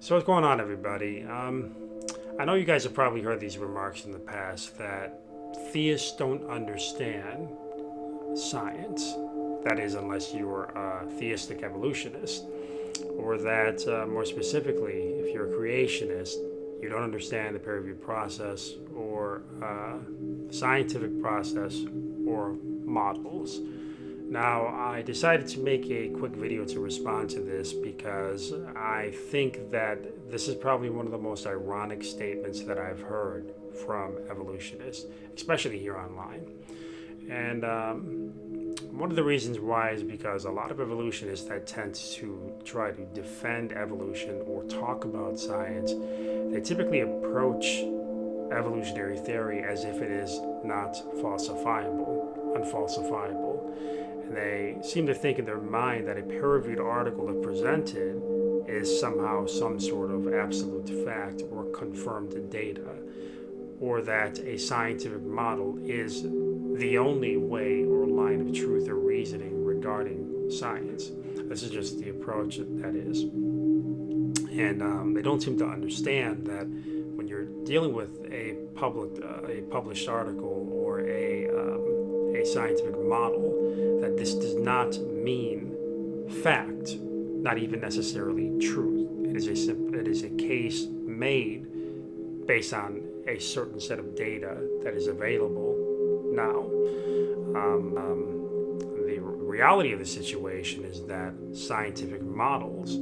So what's going on, everybody? I know you guys have probably heard these remarks in the past that theists don't understand science. That is, unless you're a theistic evolutionist. Or that, more specifically, if you're a creationist, you don't understand the peer review process or scientific process or models. Now, I decided to make a quick video to respond to this because I think that this is probably one of the most ironic statements that I've heard from evolutionists, especially here online. And one of the reasons why is because a lot of evolutionists that tend to try to defend evolution or talk about science, they typically approach evolutionary theory as if it is not unfalsifiable. And they seem to think in their mind that a peer-reviewed article, if presented, is somehow some sort of absolute fact or confirmed data, or that a scientific model is the only way or line of truth or reasoning regarding science. This is just the approach that is. And they don't seem to understand that when you're dealing with a published article or a scientific model, that this does not mean fact, not even necessarily truth. It is a case made based on a certain set of data that is available now. The reality of the situation is that scientific models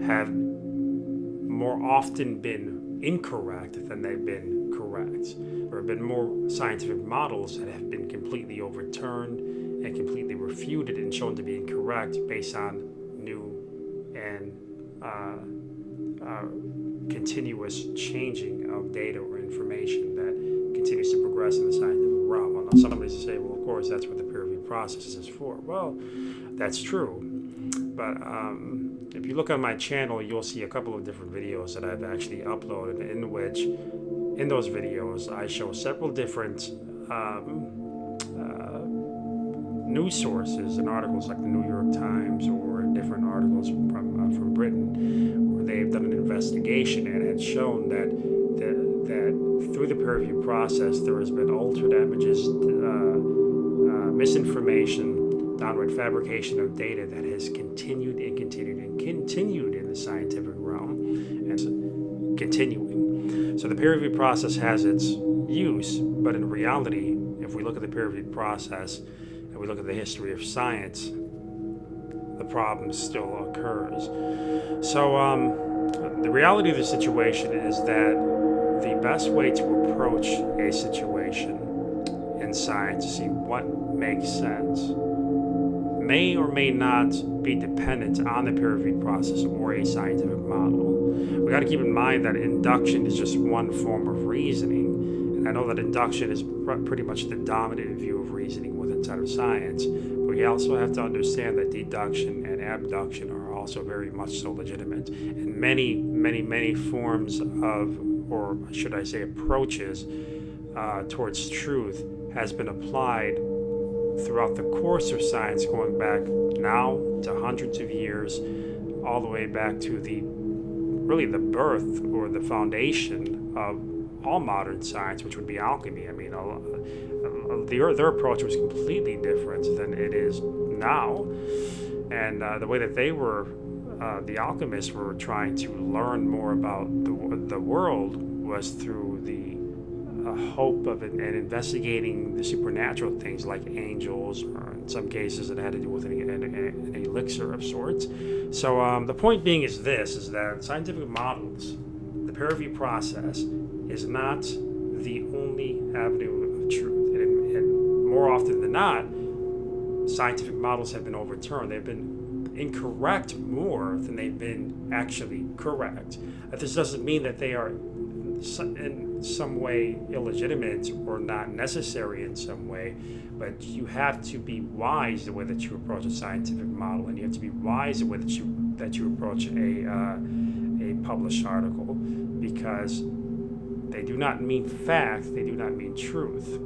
have more often been incorrect than they've been correct. There have been more scientific models that have been completely overturned and completely refuted and shown to be incorrect based on new and continuous changing of data or information that continues to progress in the scientific realm. Well, now somebody say, well, of course, that's what the peer review process is for. Well, that's true. But if you look on my channel, you'll see a couple of different videos that I've actually uploaded, in which, in those videos, I show several different news sources and articles like the New York Times or different articles from Britain, where they've done an investigation and had shown that through the peer review process there has been altered images, misinformation, downright fabrication of data that has continued in the scientific realm and continuing. So the peer review process has its use, but in reality, if we look at the peer review process and we look at the history of science, the problem still occurs. So the reality of the situation is that the best way to approach a situation in science to see what makes sense may or may not be dependent on the peer-reviewed process or a scientific model. We got to keep in mind that induction is just one form of reasoning, and I know that induction is pretty much the dominant view of reasoning inside of science, but we also have to understand that deduction and abduction are also very much so legitimate, and many forms of, or should I say approaches towards truth has been applied throughout the course of science, going back now to hundreds of years, all the way back to the birth or the foundation of all modern science, which would be alchemy. I mean, their approach was completely different than it is now, and the way that they were, the alchemists were trying to learn more about the world was through the hope of and investigating the supernatural things like angels, or in some cases it had to do with an elixir of sorts. So the point being is that scientific models, the peer review process, is not the only avenue of truth. And more often than not, scientific models have been overturned. They've been incorrect more than they've been actually correct. This doesn't mean that they are in some way illegitimate or not necessary in some way, but you have to be wise the way that you approach a scientific model, and you have to be wise the way that you approach a published article, because they do not mean fact, they do not mean truth.